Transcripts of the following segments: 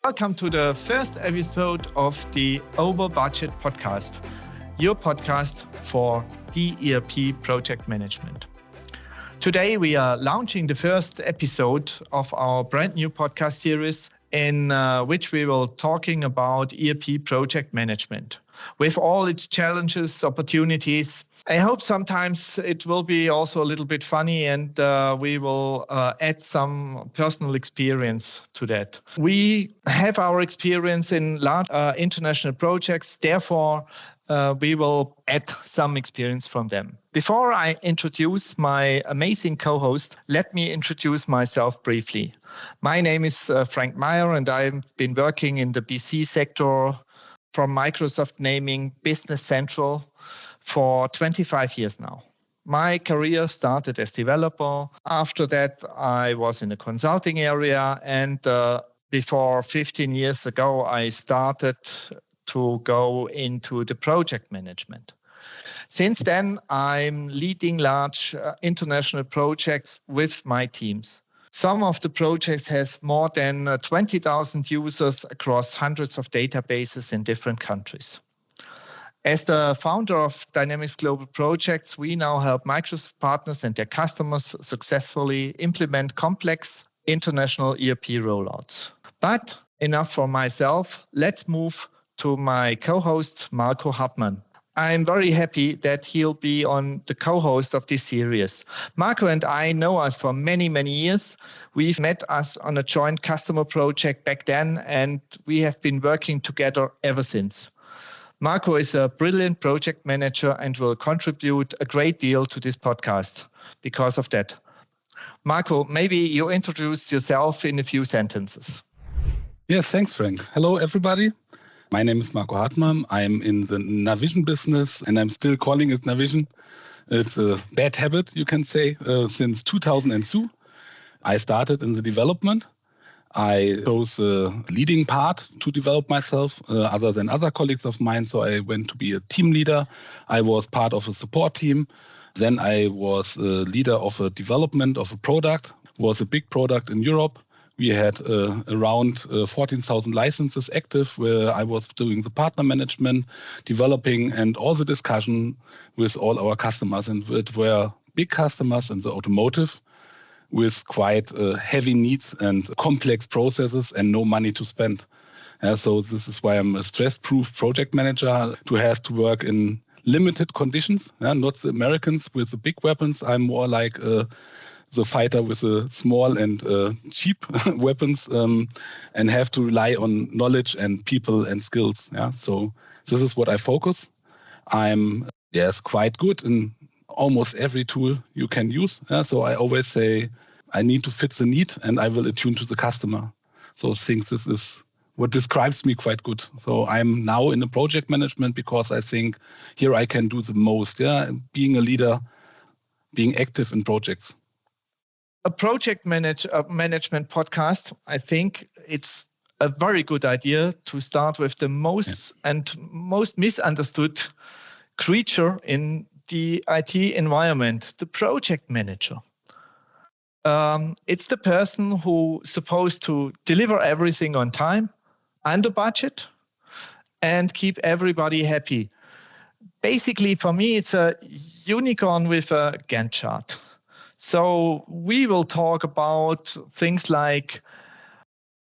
Welcome to the first episode of the Over Budget podcast, your podcast for ERP project management. Today we are launching the first episode of our brand new podcast series in which we will talking about ERP project management with all its challenges, opportunities. I hope sometimes it will be also a little bit funny and we will add some personal experience to that. We have our experience in large international projects, therefore we will add some experience from them. Before I introduce my amazing co-host, let me introduce myself briefly. My name is Frank Meyer and I've been working in the BC sector from Microsoft naming Business Central for 25 years now. My career started as developer. After that, I was in the consulting area. And before 15 years ago, I started to go into the project management. Since then, I'm leading large international projects with my teams. Some of the projects has more than 20,000 users across hundreds of databases in different countries. As the founder of Dynamics Global Projects, we now help Microsoft partners and their customers successfully implement complex international ERP rollouts. But enough for myself. Let's move to my co-host, Marco Hartmann. I'm very happy that he'll be on the co-host of this series. Marco and I know us for many, many years. We've met us on a joint customer project back then, and we have been working together ever since. Marco is a brilliant project manager and will contribute a great deal to this podcast because of that. Marco, maybe you introduce yourself in a few sentences. Yes, thanks, Frank. Hello, everybody. My name is Marco Hartmann. I'm in the Navision business, and I'm still calling it Navision. It's a bad habit, you can say, since 2002. I started in the development. I chose a leading part to develop myself other than other colleagues of mine. So I went to be a team leader. I was part of a support team. Then I was a leader of a development of a product. It was a big product in Europe. We had around 14,000 licenses active where I was doing the partner management, developing and all the discussion with all our customers. And it were big customers in the automotive with quite heavy needs and complex processes and no money to spend. So this is why I'm a stress-proof project manager who has to work in limited conditions, not the Americans with the big weapons. I'm more like the fighter with the small and cheap weapons and have to rely on knowledge and people and skills. So this is what I focus. I'm quite good in almost every tool you can use. So I always say I need to fit the need and I will attune to the customer. So I think this is what describes me quite good. So I'm now in the project management because I think here I can do the most. Being a leader, being active in projects. A project management podcast, I think it's a very good idea to start with the most misunderstood creature in the IT environment, the project manager. It's the person who's supposed to deliver everything on time, under budget, and keep everybody happy. Basically, for me, it's a unicorn with a Gantt chart. So we will talk about things like,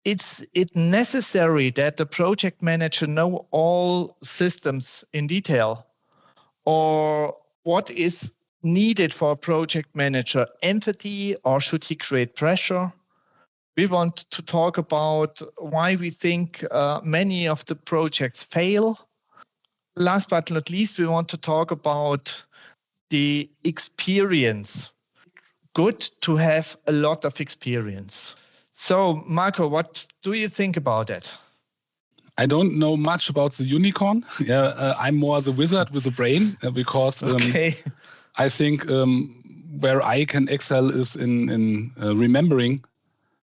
is it necessary that the project manager know all systems in detail? Or what is needed for a project manager? Empathy, or should he create pressure? We want to talk about why we think many of the projects fail. Last but not least, we want to talk about the experience. Good to have a lot of experience. So, Marco, what do you think about that? I don't know much about the unicorn. I'm more the wizard with the brain because I think where I can excel is in remembering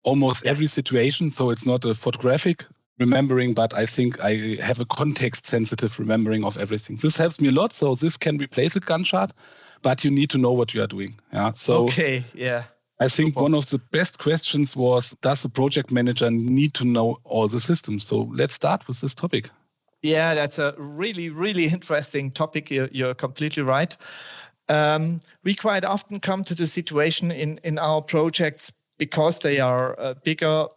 almost every situation. So it's not a photographic remembering, but I think I have a context-sensitive remembering of everything. This helps me a lot. So this can replace a Gantt chart, but you need to know what you are doing. I think Super. one of the best questions was, does the project manager need to know all the systems? So let's start with this topic. Yeah, that's a really, really interesting topic. You're completely right. We quite often come to the situation in our projects because they are bigger.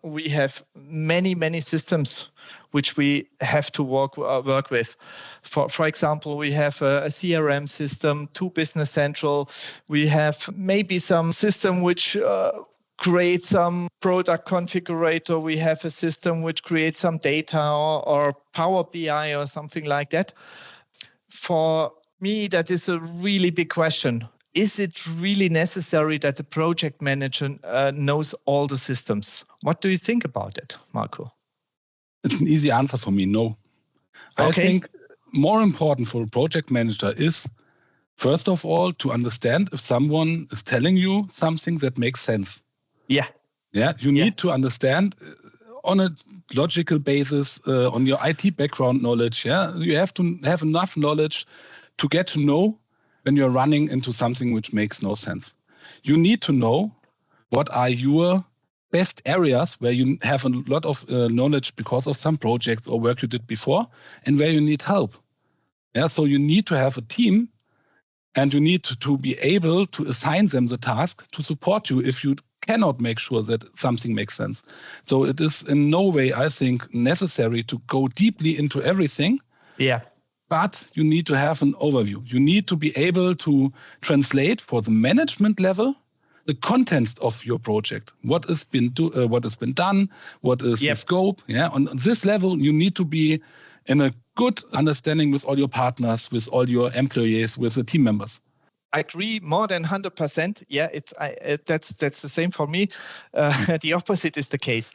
We have many systems which we have to work with. For example, we have a CRM system, 2 Business Central. We have maybe some system which create some product configurator. We have a system which creates some data or Power BI or something like that. For me, that is a really big question. Is it really necessary that the project manager knows all the systems? What do you think about it, Marco? It's an easy answer for me, no. Okay. I think more important for a project manager is, first of all, to understand if someone is telling you something that makes sense. Yeah. You need to understand on a logical basis, on your IT background knowledge. You have to have enough knowledge to get to know when you're running into something which makes no sense. You need to know what are your best areas where you have a lot of knowledge because of some projects or work you did before, and where you need help. So you need to have a team, and you need to be able to assign them the task to support you if you cannot make sure that something makes sense. So it is in no way, I think, necessary to go deeply into everything. Yeah. But you need to have an overview. You need to be able to translate for the management level the contents of your project. What has been done? What is the scope? On this level, you need to be in a good understanding with all your partners, with all your employees, with the team members. I agree more than 100%. Yeah, that's the same for me. The opposite is the case.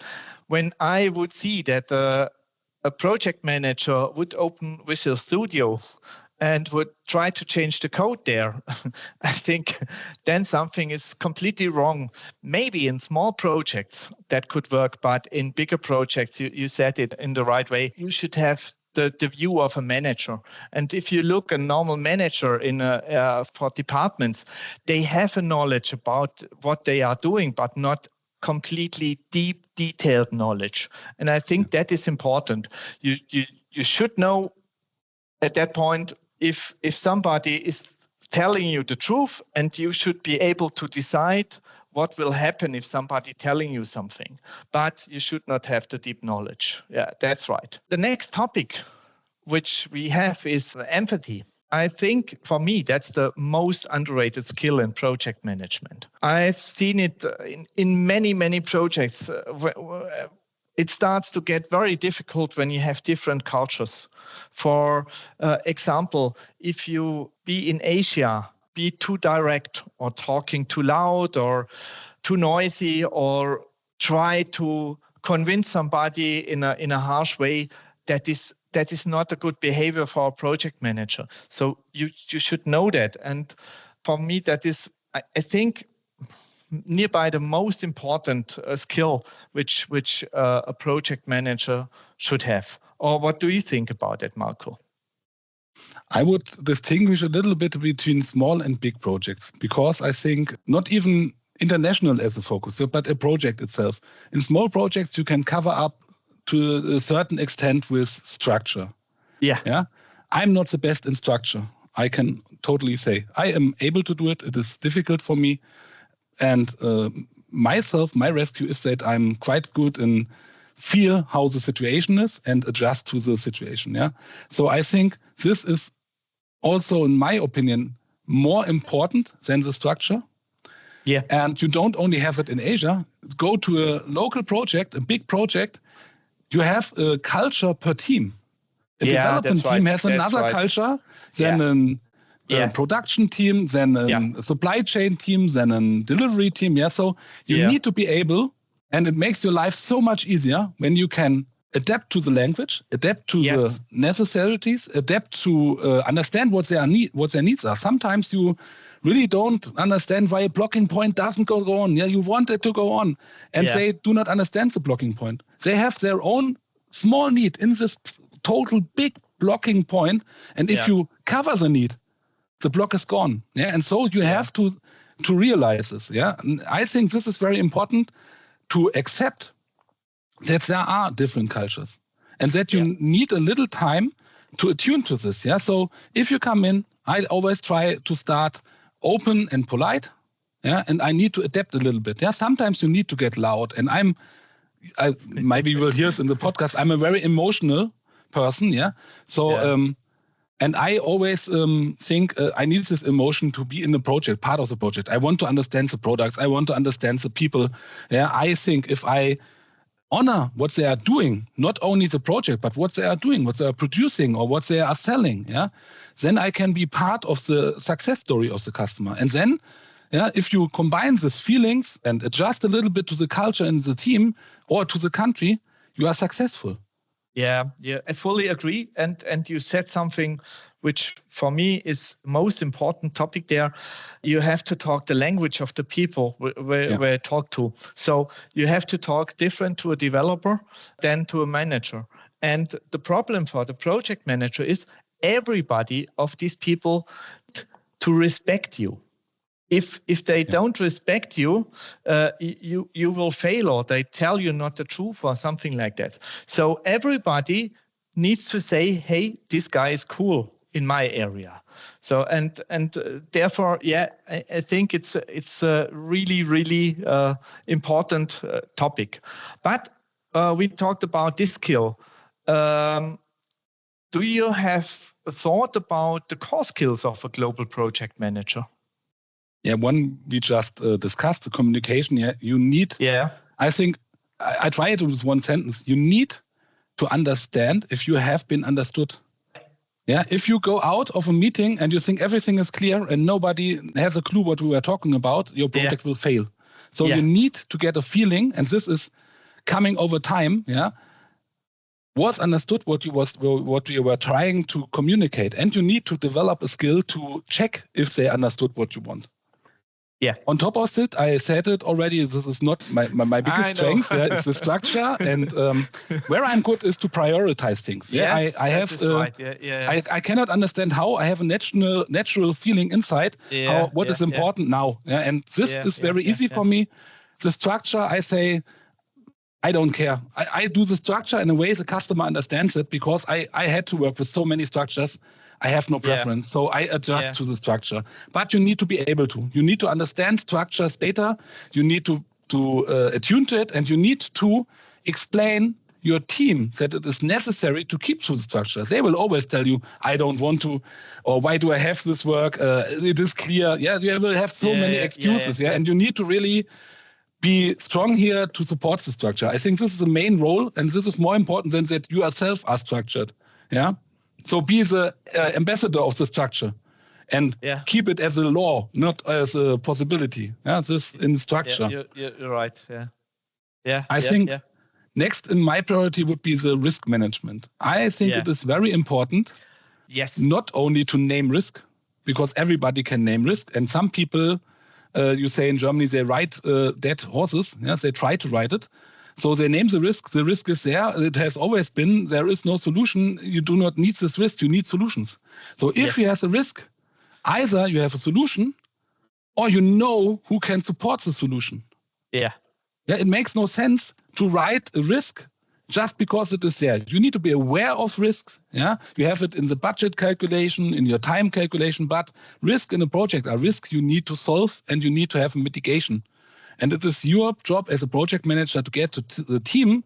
When I would see that a project manager would open Visual Studio and would try to change the code there, I think then something is completely wrong. Maybe in small projects that could work, but in bigger projects, you said it in the right way. You should have the view of a manager. And if you look a normal manager for departments, they have a knowledge about what they are doing, but not completely deep, detailed knowledge. And I think that is important. You should know at that point if somebody is telling you the truth, and you should be able to decide what will happen if somebody telling you something. But you should not have the deep knowledge. Yeah, that's right. The next topic which we have is empathy. I think for me, that's the most underrated skill in project management. I've seen it in many projects. It starts to get very difficult when you have different cultures. For example, if you be in Asia, be too direct or talking too loud or too noisy, or try to convince somebody in a harsh way, that is not a good behavior for a project manager. So you should know that. And for me, that is, I think, nearby the most important skill which a project manager should have. Or what do you think about it, Marco? I would distinguish a little bit between small and big projects, because I think not even international as a focus, but a project itself. In small projects, you can cover up to a certain extent with structure. Yeah. I'm not the best in structure. I can totally say I am able to do it. It is difficult for me. And my rescue is that I'm quite good in feel how the situation is and adjust to the situation. Yeah. So I think this is also, in my opinion, more important than the structure. Yeah. And you don't only have it in Asia. Go to a local project, a big project. You have a culture per team. A development team has another culture than a production team, than a supply chain team, than a delivery team. Yeah. So you need to be able, and it makes your life so much easier when you can adapt to the language, adapt to the necessities, adapt to understand what their needs are. Sometimes you really don't understand why a blocking point doesn't go on. Yeah, you want it to go on, and they do not understand the blocking point. They have their own small need in this total big blocking point, and if you cover the need, the block is gone. Yeah, and so you have to to realize this. Yeah, and I think this is very important to accept that there are different cultures and that you need a little time to attune to this. Yeah, so if you come in, I always try to start open and polite. Yeah, and I need to adapt a little bit. Yeah, sometimes you need to get loud, and maybe you will hear this in the podcast. I'm a very emotional person. Yeah, so and I always think I need this emotion to be in the project, part of the project. I want to understand the products. I want to understand the people. Yeah, I think if I honor what they are doing, not only the project, but what they are doing, what they are producing, or what they are selling, yeah, then I can be part of the success story of the customer. And then, if you combine these feelings and adjust a little bit to the culture in the team or to the country, you are successful. Yeah, I fully agree. And you said something which for me is most important topic there. You have to talk the language of the people where I talk to. So you have to talk different to a developer than to a manager. And the problem for the project manager is everybody of these people to respect you. If they don't respect you, you will fail, or they tell you not the truth or something like that. So everybody needs to say, hey, this guy is cool in my area. So and therefore, I think it's a really, really important topic. But we talked about this skill. Do you have thought about the core skills of a global project manager? Yeah, one we just discussed, the communication. Yeah, you need. Yeah. I think I try it with one sentence. You need to understand if you have been understood. Yeah, if you go out of a meeting and you think everything is clear and nobody has a clue what we were talking about, your project will fail. So you need to get a feeling, and this is coming over time. Yeah, was understood what you were trying to communicate, and you need to develop a skill to check if they understood what you want. Yeah. On top of it, I said it already, this is not my biggest strength. Yeah, it's the structure. And where I'm good is to prioritize things. Yeah, yes, I have. Right. I cannot understand how. I have a natural feeling inside what is important now. Yeah, and this is very easy for me. The structure, I say, I don't care. I do the structure in a way the customer understands it, because I had to work with so many structures. I have no preference, so I adjust to the structure. But you need to be able to. You need to understand structures, data. You need to attune to it, and you need to explain your team that it is necessary to keep to the structure. They will always tell you, I don't want to, or why do I have this work? It is clear. Yeah, you will have so many excuses. And you need to really be strong here to support the structure. I think this is the main role, and this is more important than that you yourself are structured. Yeah. So be the ambassador of the structure, and keep it as a law, not as a possibility. Yeah, this in structure. You're right. Yeah. I think next in my priority would be the risk management. I think it is very important. Yes. Not only to name risk, because everybody can name risk, and some people, you say in Germany, they ride dead horses. Yes, they try to ride it. So they name the risk. The risk is there. It has always been. There is no solution. You do not need this risk. You need solutions. So if you have a risk, either you have a solution, or you know who can support the solution. Yeah. It makes no sense to write a risk just because it is there. You need to be aware of risks. Yeah. You have it in the budget calculation, in your time calculation, but risk in a project are risks you need to solve, and you need to have a mitigation. And it is your job as a project manager to get the team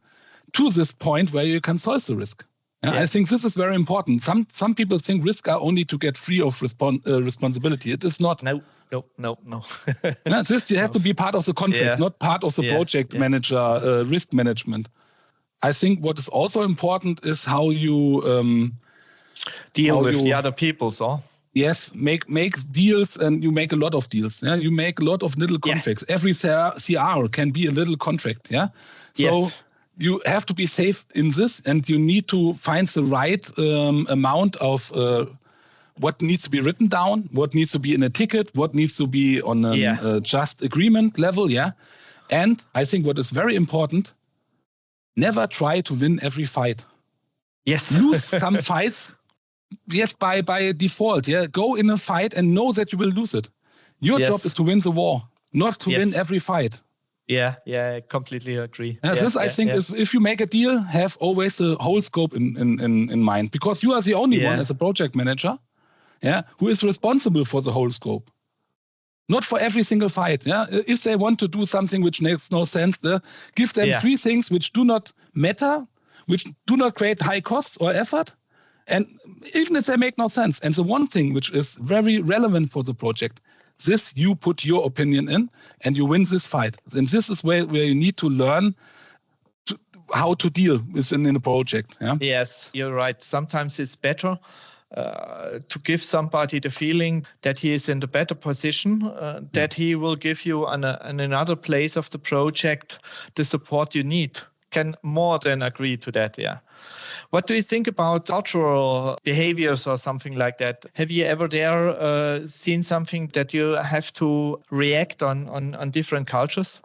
to this point where you can solve the risk. I think this is very important. Some people think risk are only to get free of responsibility. It is not. No. You have to be part of the contract, not part of the project manager risk management. I think what is also important is how you deal with the other people. So. Yes, make deals, and you make a lot of deals. Yeah, you make a lot of little contracts. Every CR can be a little contract. Yeah, so you have to be safe in this, and you need to find the right amount of what needs to be written down, what needs to be in a ticket, what needs to be on a just agreement level. Yeah, and I think what is very important: never try to win every fight. Yes, lose some fights. Yes, by default, go in a fight and know that you will lose it. Your job is to win the war, not to win every fight. Yeah, I completely agree. I think is if you make a deal, have always the whole scope in mind, because you are the only one as a project manager, who is responsible for the whole scope. Not for every single fight. If they want to do something which makes no sense, give them 3 things which do not matter, which do not create high costs or effort, and even if they make no sense. And the one thing which is very relevant for the project, this you put your opinion in, and you win this fight. And this is where you need to learn how to deal within a project. Yes, you're right. Sometimes it's better to give somebody the feeling that he is in the better position, that he will give you on another place of the project the support you need. Can more than agree to that, What do you think about cultural behaviors or something like that? Have you ever seen something that you have to react on different cultures?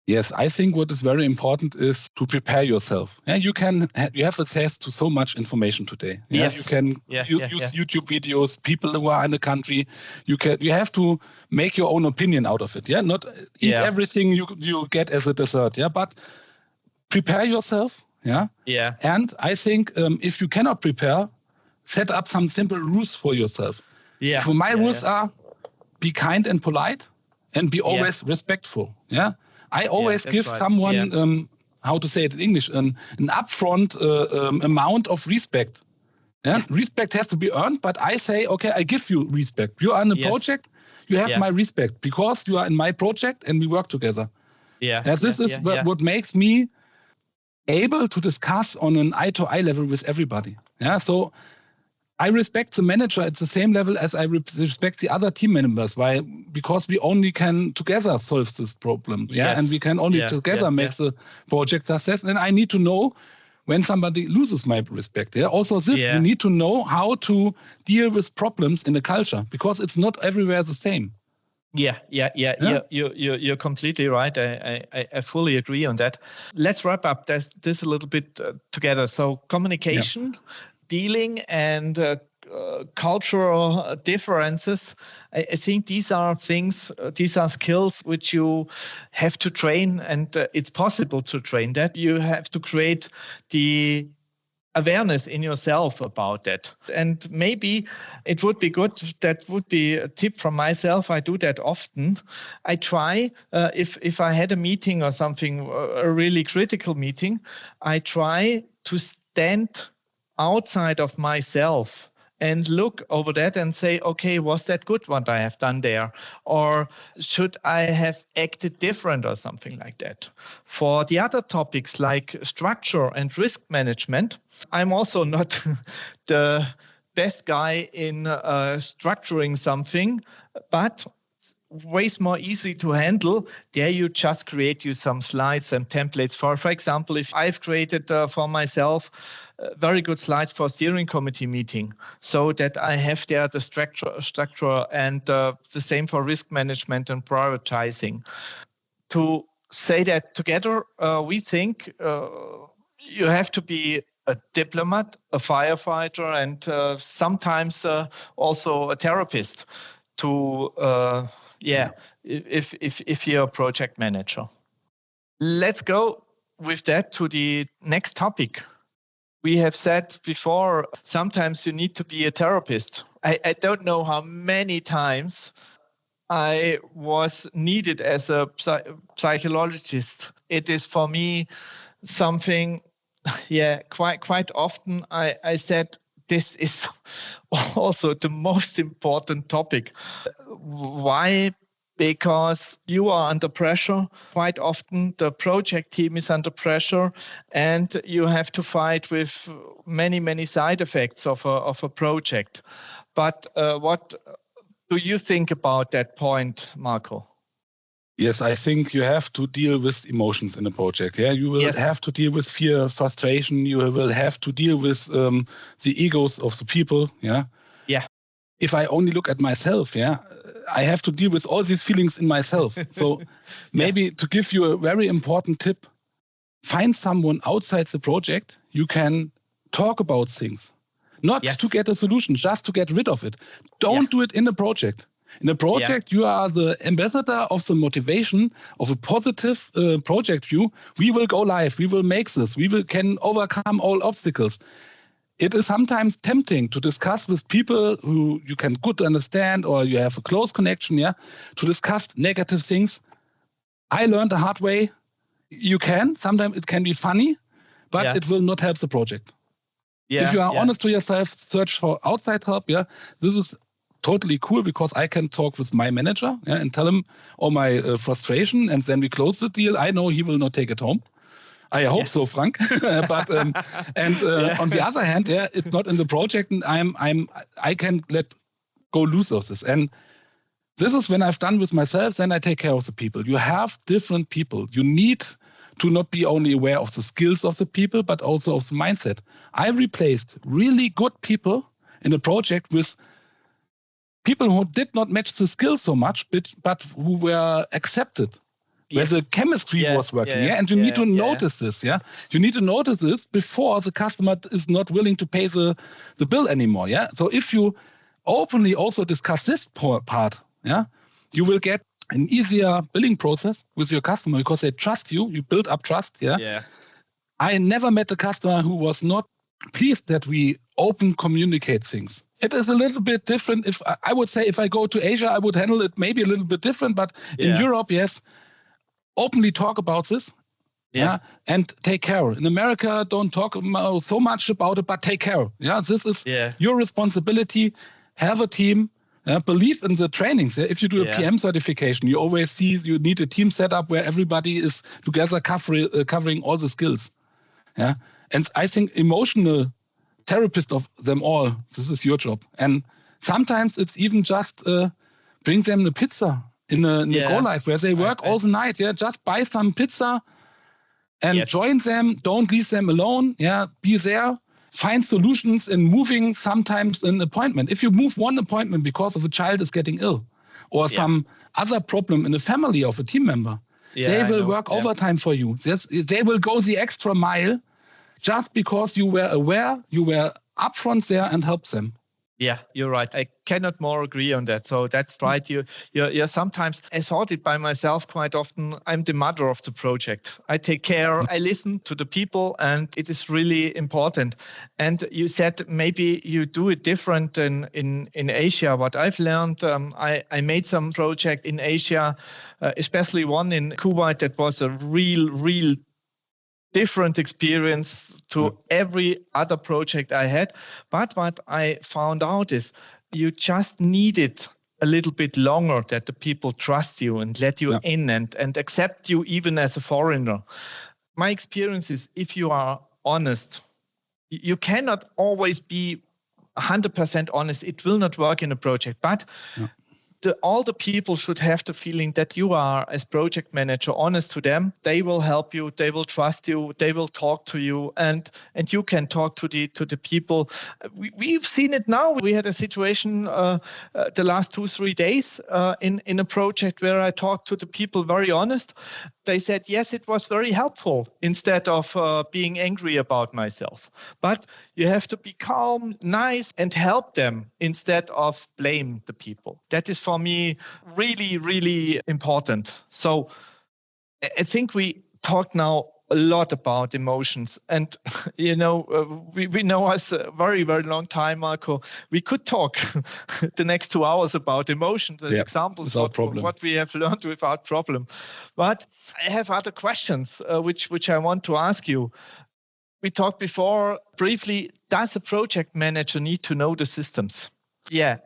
Yes, I think what is very important is to prepare yourself. You have access to so much information today. Yes. You can use YouTube videos, people who are in the country. You have to make your own opinion out of it. Not eat everything you get as a dessert. But prepare yourself. And I think if you cannot prepare, set up some simple rules for yourself. So my rules are: be kind and polite, and be always respectful. I always give someone, how to say it in English, an upfront amount of respect. Respect has to be earned, but I say, okay, I give you respect. You are in a project, you have my respect because you are in my project and we work together. This is what makes me able to discuss on an eye-to-eye level with everybody. So I respect the manager at the same level as I respect the other team members. Why? Because we only can together solve this problem. And we can only together make the project success. And I need to know when somebody loses my respect. Also we need to know how to deal with problems in the culture, because it's not everywhere the same. You're completely right. I fully agree on that. Let's wrap up this a little bit together. So communication, dealing, and cultural differences. I think these are things, these are skills which you have to train, and it's possible to train that. You have to create the awareness in yourself about that. And maybe it would be good, that would be a tip from myself. I do that often. I try, if I had a meeting or something, a really critical meeting, I try to stand outside of myself and look over that and say, okay, was that good what I have done there? Or should I have acted different or something like that? For the other topics like structure and risk management, I'm also not the best guy in structuring something, but ways more easy to handle. There you just create you some slides and templates. For example, if I've created for myself very good slides for steering committee meeting, so that I have there the structure and the same for risk management and prioritizing. To say that together, we think you have to be a diplomat, a firefighter, and sometimes also a therapist to if you're a project manager. Let's go with that to the next topic. We have said before, sometimes you need to be a therapist. I don't know how many times I was needed as a psychologist. It is for me something, quite often I said, this is also the most important topic. Why? Because you are under pressure. Quite often the project team is under pressure, and you have to fight with many side effects of a project. But what do you think about that point, Marco? Yes, I think you have to deal with emotions in a project. You will have to deal with fear, frustration. You will have to deal with the egos of the people. If I only look at myself, I have to deal with all these feelings in myself. So maybe to give you a very important tip, find someone outside the project you can talk about things. Not to get a solution, just to get rid of it. Don't do it in the project. In a project, you are the ambassador of the motivation of a positive project view. We will go live. We will make this. Can overcome all obstacles. It is sometimes tempting to discuss with people who you can good understand or you have a close connection, to discuss negative things. I learned the hard way. You can. Sometimes it can be funny, but it will not help the project. If you are honest to yourself, search for outside help. This is totally cool because I can talk with my manager and tell him all my frustration, and then we close the deal. I know he will not take it home. I hope so, Frank. But on the other hand, it's not in the project, and I can let go loose of this. And this is when I've done with myself. Then I take care of the people. You have different people. You need to not be only aware of the skills of the people, but also of the mindset. I replaced really good people in the project with people who did not match the skills so much, but who were accepted, where the chemistry was working. And you need to notice this. You need to notice this before the customer is not willing to pay the bill anymore. So if you openly also discuss this part, you will get an easier billing process with your customer because they trust you. You build up trust. I never met a customer who was not pleased that we open communicate things. It is a little bit different. If I would say if I go to Asia, I would handle it maybe a little bit different. But in Europe, openly talk about this. And take care. In America, don't talk so much about it, but take care. This is your responsibility. Have a team. Believe in the trainings. If you do a PM certification, you always see you need a team setup where everybody is together covering all the skills. And I think emotional therapist of them all, this is your job. And sometimes it's even just bring them the pizza in a go live where they work all the night. Just buy some pizza and join them. Don't leave them alone. Be there. Find solutions in moving sometimes an appointment. If you move one appointment because of a child is getting ill or some other problem in the family of a team member, they will work overtime for you. They will go the extra mile just because you were aware, you were upfront there and helped them. Yeah, you're right. I cannot more agree on that. So that's right. You're sometimes, I thought it by myself quite often, I'm the mother of the project. I take care, I listen to the people, and it is really important. And you said maybe you do it different in Asia. What I've learned, I made some project in Asia, especially one in Kuwait that was a real different experience to every other project I had. But what I found out is you just needed a little bit longer that the people trust you and let you in and accept you even as a foreigner. My experience is if you are honest, you cannot always be 100% honest. It will not work in a project. But all the people should have the feeling that you are, as project manager, honest to them. They will help you. They will trust you. They will talk to you, and you can talk to the people. We've seen it now. We had a situation the last 2-3 days in a project where I talked to the people very honest. They said, yes, it was very helpful instead of being angry about myself. But you have to be calm, nice, and help them instead of blame the people. That is for me really, really important. So I think we talked now a lot about emotions. And, we know us a very, very long time, Marco. We could talk the next 2 hours about emotions and examples of what we have learned without problem. But I have other questions which I want to ask you. We talked before briefly, does a project manager need to know the systems?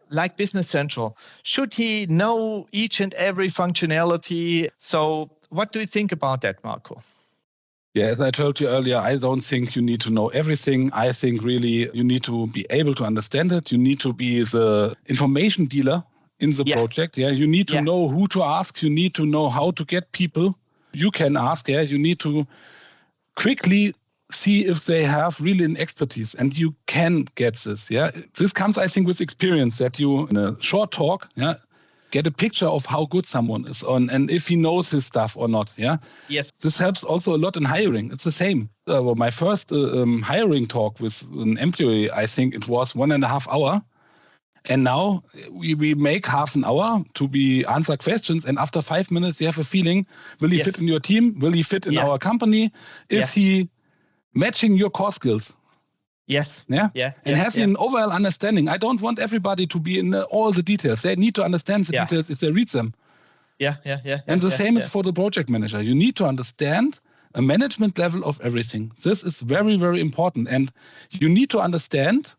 Like Business Central. Should he know each and every functionality? So what do you think about that, Marco? As I told you earlier, I don't think you need to know everything. I think really you need to be able to understand it. You need to be the information dealer in the project. You need to know who to ask. You need to know how to get people you can ask. You need to quickly see if they have really an expertise, and you can get this. This comes, I think, with experience that you, in a short talk, get a picture of how good someone is on and if he knows his stuff or not. Yes. This helps also a lot in hiring. It's the same. My first hiring talk with an employee, I think it was 1.5 hours. And now we make half an hour to answer questions. And after 5 minutes, you have a feeling, will he fit in your team? Will he fit in our company? Is he matching your core skills? Yes. And has an overall understanding. I don't want everybody to be in all the details. They need to understand the details if they read them. And the same is for the project manager. You need to understand a management level of everything. This is very, very important. And you need to understand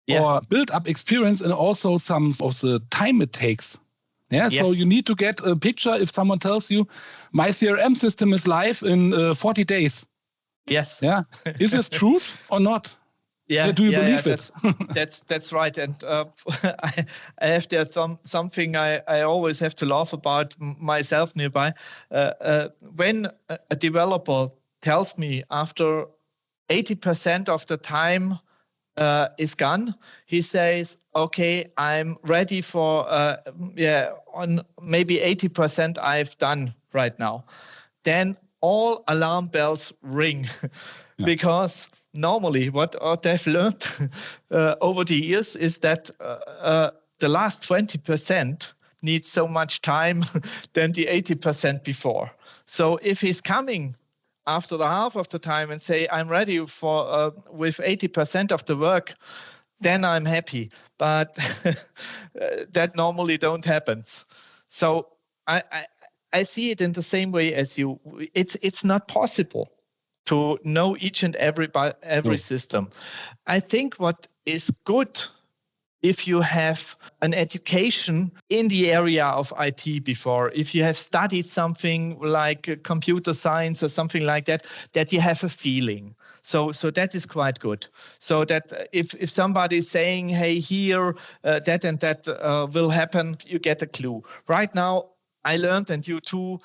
or build up experience and also some of the time it takes. So you need to get a picture if someone tells you, my CRM system is live in 40 days. Yes. Is this true or not? Do you believe it? That's right. And I have there something I always have to laugh about myself nearby. When a developer tells me after 80% of the time is gone, he says, okay, I'm ready for on maybe 80% I've done right now. Then all alarm bells ring because normally what I've learned over the years is that the last 20% needs so much time than the 80% before. So if he's coming after the half of the time and say, I'm ready for with 80% of the work, then I'm happy. But that normally don't happen. So I see it in the same way as you. It's not possible to know each and every system. I think what is good if you have an education in the area of IT before, if you have studied something like computer science or something like that, that you have a feeling. So that is quite good. So that if somebody is saying, hey, here, that and that will happen, you get a clue. Right now, I learned, and you too,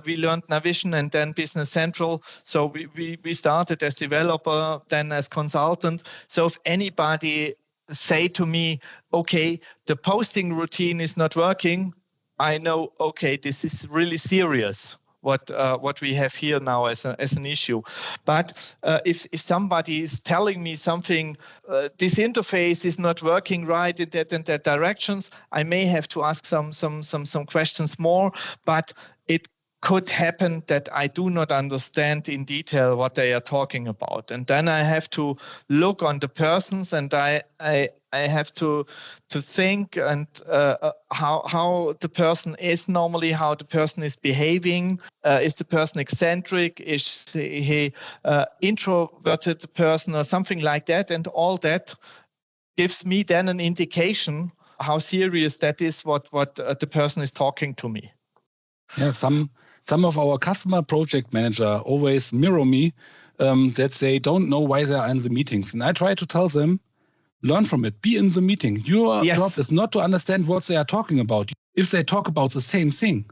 we learned Navision and then Business Central. So we started as developer, then as consultant. So if anybody say to me, okay, the posting routine is not working, I know, okay, this is really serious. What we have here now as an issue. But if somebody is telling me something, this interface is not working right in that directions, I may have to ask some questions more. But it could happen that I do not understand in detail what they are talking about, and then I have to look on the persons, and I have to think and how the person is normally, how the person is behaving. Is the person eccentric? Is he introverted person or something like that? And all that gives me then an indication how serious that is. What the person is talking to me. Yeah, some of our customer project manager always mirror me that they don't know why they are in the meetings. And I try to tell them, learn from it, be in the meeting. Your job is not to understand what they are talking about. If they talk about the same thing,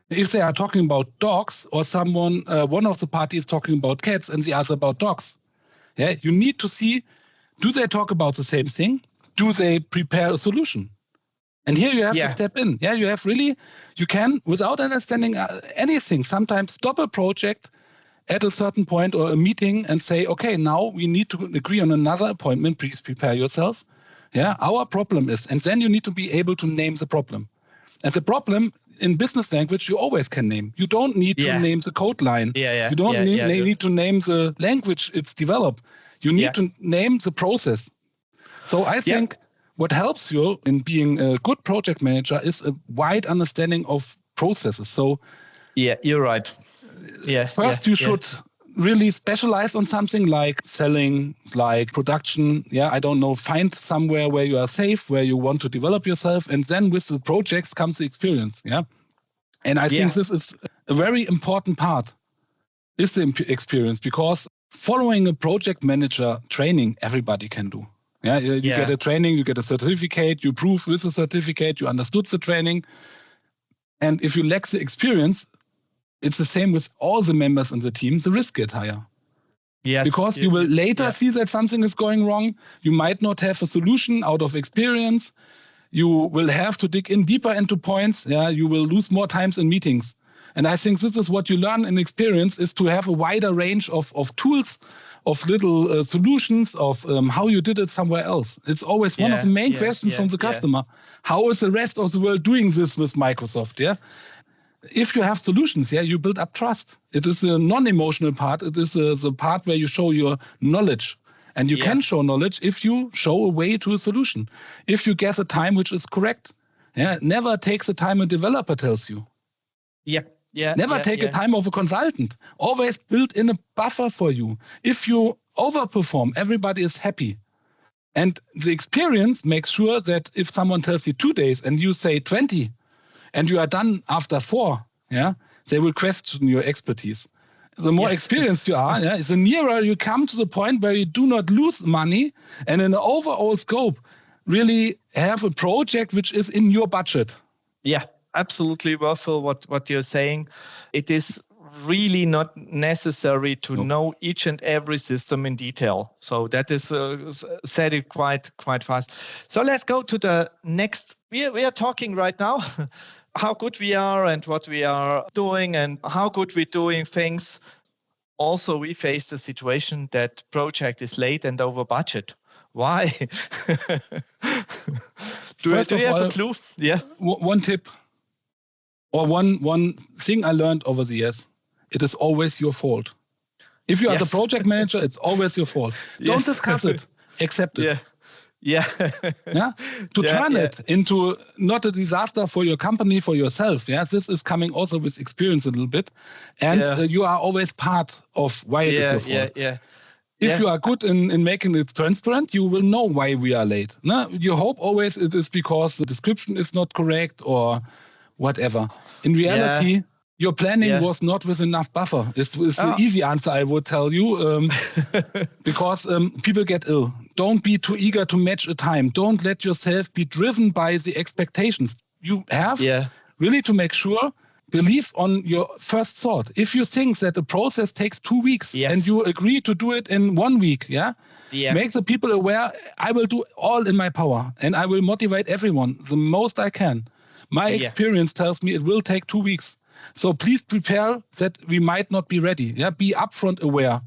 if they are talking about dogs or someone, one of the parties is talking about cats and the other about dogs, you need to see, do they talk about the same thing? Do they prepare a solution? And here you have to step in. You have really, you can, without understanding anything, sometimes stop a project at a certain point or a meeting and say, okay, now we need to agree on another appointment. Please prepare yourself. Our problem is, and then you need to be able to name the problem. And the problem in business language, you always can name. You don't need to name the code line. You don't need to name the language it's developed. You need to name the process. So I think what helps you in being a good project manager is a wide understanding of processes. So you're right. First, you should really specialize on something like selling, like production. I don't know, find somewhere where you are safe, where you want to develop yourself. And then with the projects comes the experience. And I think this is a very important part, is the experience, because following a project manager training, everybody can do. You get a training, you get a certificate, you prove with the certificate, you understood the training. And if you lack the experience, it's the same with all the members in the team, the risk gets higher. Because you will later see that something is going wrong. You might not have a solution out of experience. You will have to dig in deeper into points. You will lose more times in meetings. And I think this is what you learn in experience, is to have a wider range of tools, of little solutions, of how you did it somewhere else. It's always one of the main questions from the customer. How is the rest of the world doing this with Microsoft? Yeah. If you have solutions, you build up trust. It is a non-emotional part. It is the part where you show your knowledge. And you can show knowledge if you show a way to a solution. If you guess a time which is correct. Never take the time a developer tells you. Never take a time of a consultant. Always build in a buffer for you. If you overperform, everybody is happy. And the experience makes sure that if someone tells you 2 days and you say 20, and you are done after 4, they will question your expertise. The more experienced you are, the nearer you come to the point where you do not lose money, and in the overall scope, really have a project which is in your budget. Yeah, absolutely, Wolfel, what you're saying. It is really not necessary to know each and every system in detail. So that is said it quite fast. So let's go to the next. We are talking right now how good we are and what we are doing and how good we're doing things. Also, we face the situation that project is late and over budget. Why? Do you have a clue? Yeah. One tip or one thing I learned over the years. It is always your fault. If you are the project manager, it's always your fault. Don't discuss it. Accept it. To turn it into not a disaster for your company, for yourself. This is coming also with experience a little bit. And you are always part of why it is your fault. If you are good in making it transparent, you will know why we are late. You hope always it is because the description is not correct or whatever. In reality, your planning was not with enough buffer. It's the easy answer, I would tell you, because people get ill. Don't be too eager to match a time. Don't let yourself be driven by the expectations. You have really to make sure, believe on your first thought. If you think that the process takes 2 weeks and you agree to do it in 1 week, make the people aware, I will do all in my power and I will motivate everyone the most I can. My experience tells me it will take 2 weeks. So please prepare that we might not be ready. Be upfront aware.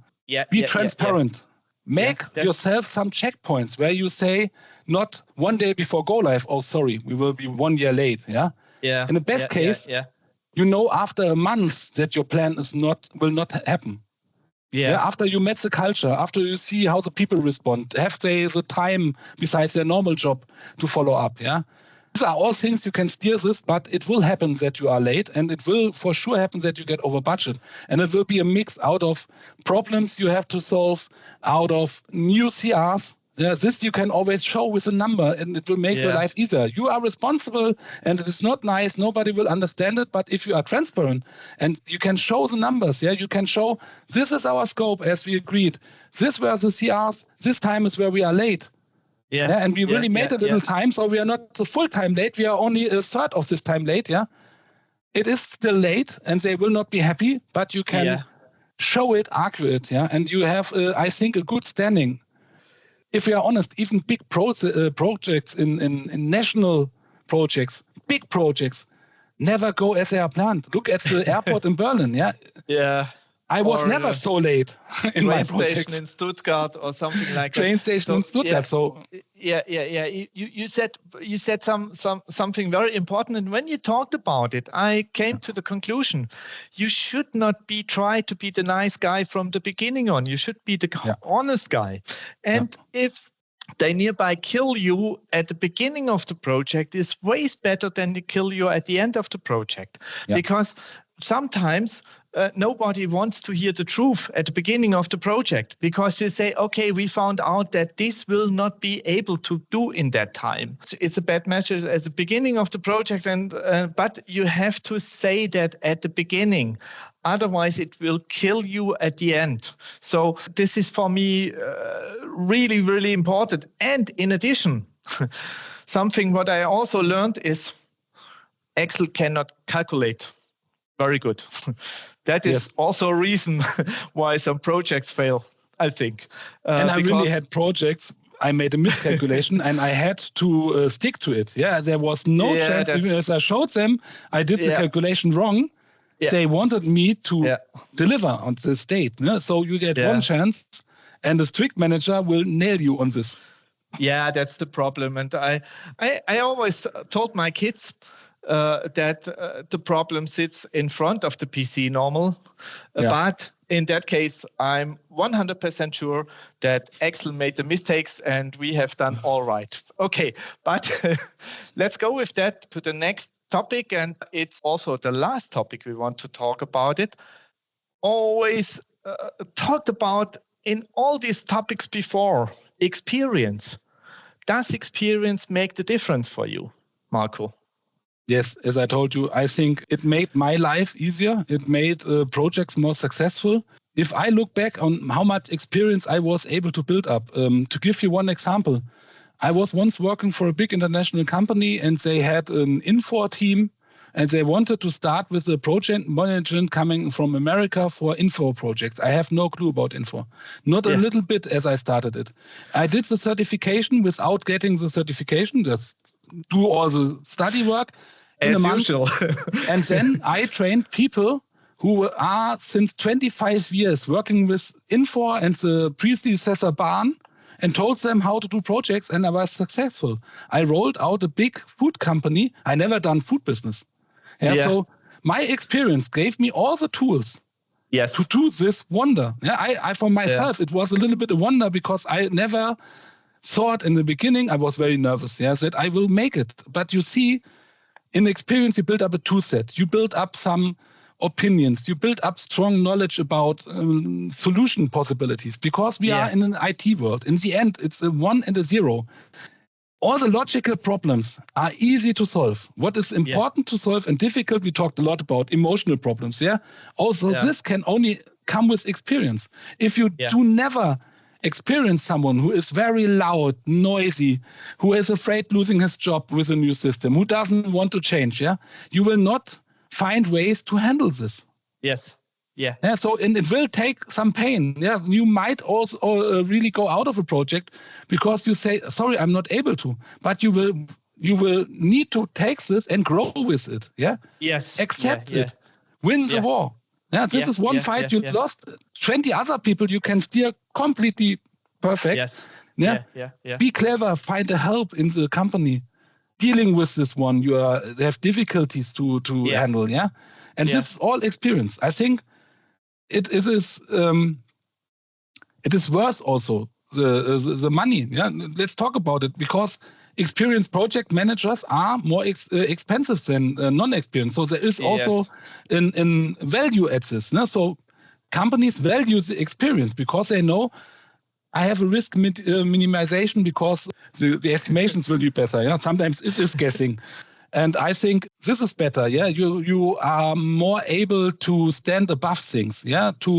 Be transparent. Make yourself some checkpoints where you say not 1 day before go live, oh, sorry, we will be 1 year late. In the best case, you know after a month that your plan will not happen. After you met the culture, after you see how the people respond, have they the time besides their normal job to follow up. These are all things you can steer this, but it will happen that you are late, and it will for sure happen that you get over budget. And it will be a mix out of problems you have to solve, out of new CRs. This you can always show with a number, and it will make your life easier. You are responsible, and it is not nice. Nobody will understand it. But if you are transparent and you can show the numbers, you can show this is our scope as we agreed. This were the CRs. This time is where we are late. And we really made a little time, so we are not the full time late. We are only a third of this time late. It is still late, and they will not be happy. But you can show it, argue it. And you have, I think, a good standing. If we are honest, even big projects in national projects, big projects, never go as they are planned. Look at the airport in Berlin. I was never so late in my projects. Train station in Stuttgart or something like that. Train station in Stuttgart. So You said something very important, and when you talked about it, I came to the conclusion: you should not try to be the nice guy from the beginning on. You should be the honest guy, and if they nearby kill you at the beginning of the project, is way better than they kill you at the end of the project, because sometimes nobody wants to hear the truth at the beginning of the project, because you say, okay, we found out that this will not be able to do in that time. It's a bad message at the beginning of the project, and but you have to say that at the beginning. Otherwise, it will kill you at the end. So this is for me really, really important. And in addition, something what I also learned is Excel cannot calculate very good. That is also a reason why some projects fail, I think. And I really had projects, I made a miscalculation and I had to stick to it. There was no chance, even as I showed them, I did the calculation wrong. They wanted me to deliver on this date. Yeah? So you get one chance, and the strict manager will nail you on this. Yeah, that's the problem. And I always told my kids that the problem sits in front of the PC normal. But in that case, I'm 100% sure that Axel made the mistakes and we have done all right. Okay, but let's go with that to the next topic. And it's also the last topic we want to talk about it. Always talked about in all these topics before, experience. Does experience make the difference for you, Marco? Yes, as I told you, I think it made my life easier. It made projects more successful. If I look back on how much experience I was able to build up, to give you one example, I was once working for a big international company and they had an Infor team and they wanted to start with a project management coming from America for Infor projects. I have no clue about Infor. Not a little bit as I started it. I did the certification without getting the certification, just do all the study work in a month. And then I trained people who are since 25 years working with Infor and the predecessor Bahn and told them how to do projects, and I was successful. I rolled out a big food company. I never done food business. So my experience gave me all the tools to do this wonder. I for myself, it was a little bit a wonder because I never thought in the beginning, I was very nervous, that I will make it. But you see, in experience, you build up a tool set. You build up some opinions. You build up strong knowledge about solution possibilities because we are in an IT world. In the end, it's a 1 and a 0. All the logical problems are easy to solve. What is important to solve and difficult, we talked a lot about emotional problems. Also, this can only come with experience. If you do never experience someone who is very loud, noisy, who is afraid losing his job with a new system, who doesn't want to change, you will not find ways to handle this. So and it will take some pain. You might also really go out of a project because you say, sorry, I'm not able to. But you will need to take this and grow with it. Accept it. Win the war. This is one fight you lost. 20 other people you can steer completely perfect. Be clever. Find a help in the company dealing with this one. You have difficulties to handle. And this is all experience. I think it is worth also the money. Let's talk about it because experienced project managers are more expensive than non-experienced. So there is also in value at this. So companies value the experience because they know I have a risk minimization because the estimations will be better. Sometimes it is guessing. And I think this is better. You are more able to stand above things. To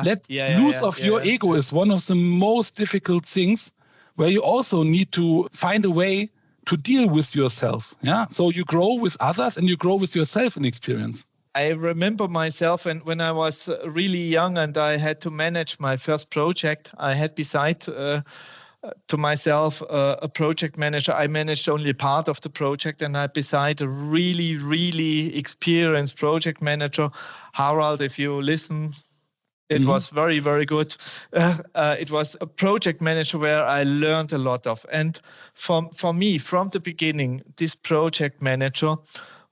let loose of your ego is one of the most difficult things where you also need to find a way to deal with yourself. So you grow with others and you grow with yourself in experience. I remember myself when I was really young and I had to manage my first project. I had beside to myself a project manager. I managed only part of the project and I beside a really, really experienced project manager. Harald, if you listen, it was very, very good. It was a project manager where I learned a lot of. And for me, from the beginning, this project manager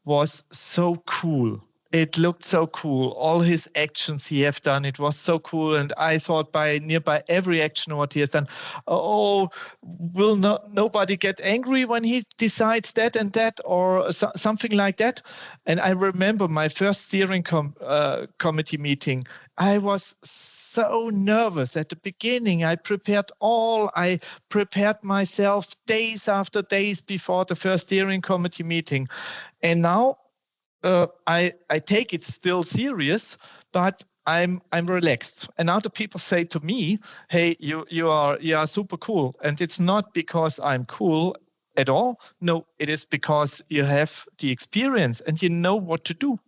was so cool. It looked so cool. All his actions he have done, it was so cool. And I thought by nearby every action what he has done, will nobody get angry when he decides that and that or something like that? And I remember my first steering committee meeting. I was so nervous at the beginning. I prepared myself days after days before the first steering committee meeting. And now, I take it still serious, but I'm relaxed. And now the people say to me, "Hey, you are super cool," and it's not because I'm cool at all. No, it is because you have the experience and you know what to do.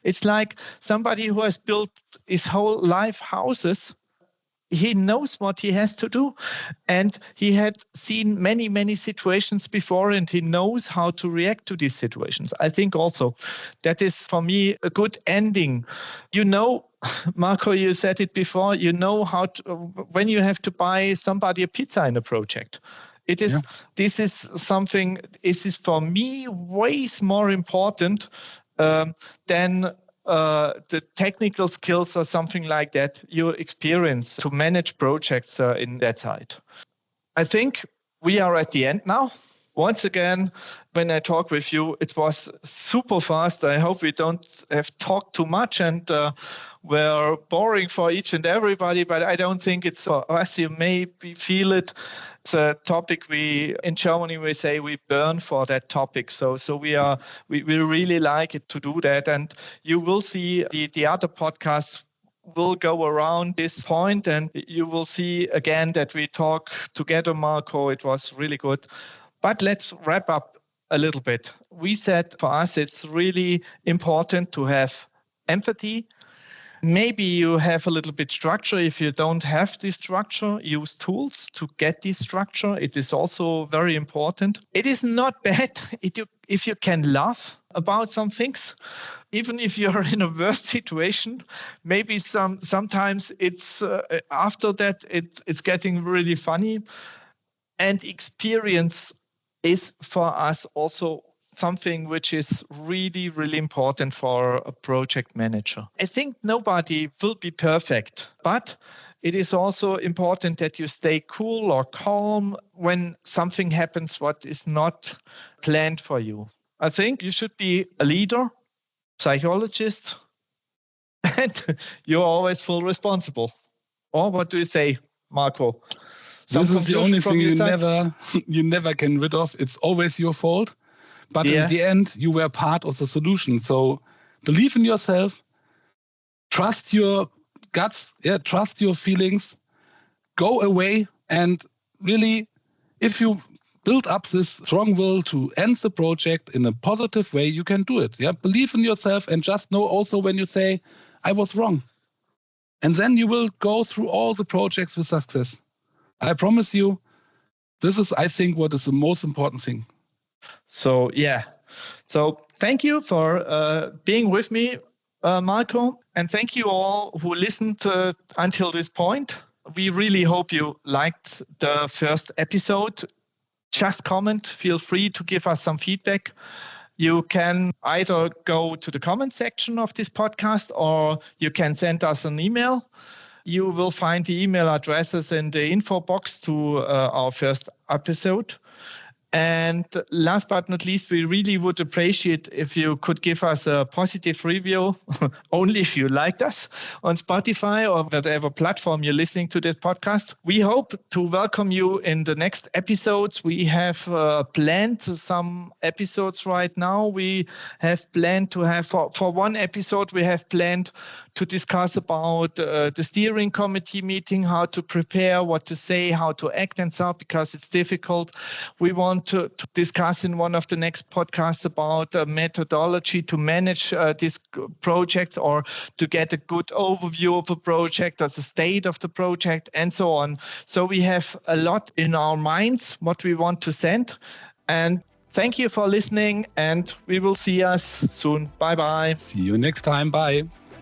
It's like somebody who has built his whole life houses. he knows what he has to do, and he had seen many, many situations before, and he knows how to react to these situations. I think also that is, for me, a good ending. You know, Marco, you said it before, you know how to, when you have to buy somebody a pizza in a project. This is something, this is for me way more important than the technical skills or something like that, your experience to manage projects in that side. I think we are at the end now. Once again, when I talk with you, it was super fast. I hope we don't have talked too much and we're boring for each and everybody, but I don't think it's for us. You maybe feel it. It's a topic in Germany, we say we burn for that topic. So we really like it to do that. And you will see the other podcasts will go around this point, and you will see again that we talk together, Marco. It was really good. But let's wrap up a little bit. We said for us, it's really important to have empathy. Maybe you have a little bit structure. If you don't have this structure, use tools to get this structure. It is also very important. It is not bad if you can laugh about some things, even if you're in a worse situation. Maybe sometimes it's after that it's getting really funny. And experience is for us also something which is really, really important for a project manager. I think nobody will be perfect, but it is also important that you stay cool or calm when something happens what is not planned for you. I think you should be a leader, psychologist, and you're always full responsible. Or what do you say, Marco? This is the only thing you never can rid of. It's always your fault. But in the end, you were part of the solution. So believe in yourself, trust your guts, trust your feelings, go away. And really, if you build up this strong will to end the project in a positive way, you can do it. Believe in yourself and just know also when you say, I was wrong. And then you will go through all the projects with success. I promise you, this is, I think, what is the most important thing. So thank you for being with me, Marco, and thank you all who listened until this point. We really hope you liked the first episode. Just comment, feel free to give us some feedback. You can either go to the comment section of this podcast or you can send us an email. You will find the email addresses in the info box to our first episode. And last but not least, we really would appreciate if you could give us a positive review, only if you liked us, on Spotify or whatever platform you're listening to this podcast. We hope to welcome you in the next episodes. We have planned some episodes right now. We have planned to have, for one episode, we have planned to discuss about the steering committee meeting, how to prepare, what to say, how to act and so on, because it's difficult. We want to discuss in one of the next podcasts about a methodology to manage these projects or to get a good overview of a project or the state of the project and so on. So we have a lot in our minds what we want to send. And thank you for listening, and we will see us soon. Bye-bye. See you next time. Bye.